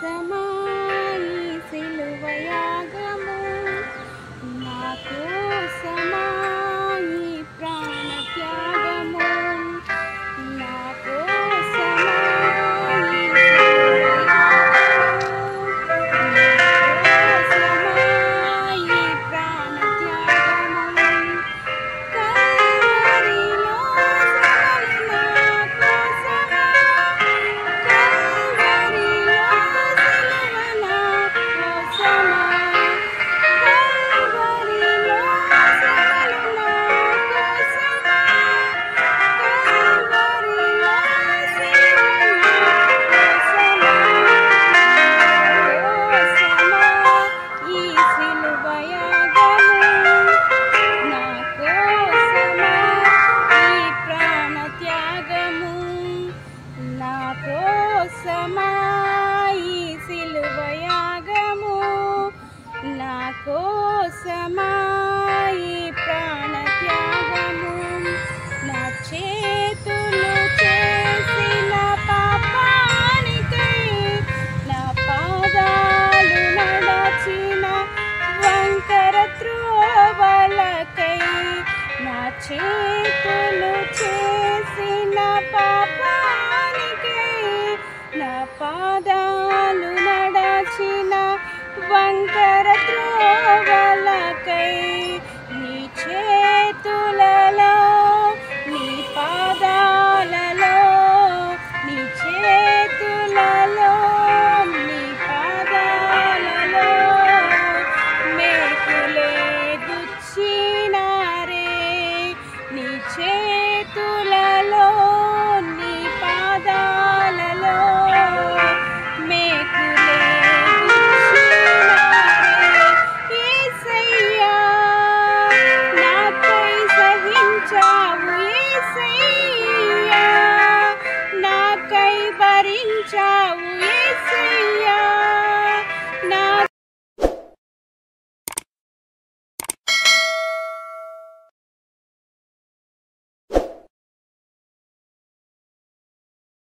కోసమాయి సిలువ యాగము, నా కోసమాయి ప్రాణ త్యాగము, నా కోసమాయి సిలువ యాగము, నా కోసమాయి ప్రాణ త్యాగము. కల్వరిలో శ్రమలు నా కోసమా, కల్వరిలో సిలువ నా కోసమా, కల్వరిలో శ్రమలు నా కోసమా, కల్వరిలో సిలువ నా కోసమా, కోసమా ఈ సిలువ యాగము, నా కోసమా ఈ ప్రాణ త్యాగము, నా కోసమా ఈ సిలువ యాగము, నా కోసమా ఈ ప్రాణ త్యాగము. నా చేతులు చేసిన పాపానికై, నా పాదాలు నడచిన వంకర త్రోవలకై, నా చేతులు చేసిన పాపానికై, నా పాదాలు నడచిన వంకర త్రోవలకై, నీ చేతులలో నీ పాదాలలో, నీ చేతులలో నీ పాదాలలో మేకులే గుచ్చినారే, నీ చేతులలో నీ పాదాలలో మేకులే గుచ్చినారే. యేసయ్యా నాకై సహించావు, యేసయ్యా నాకై భరించావు, యేసయ్యా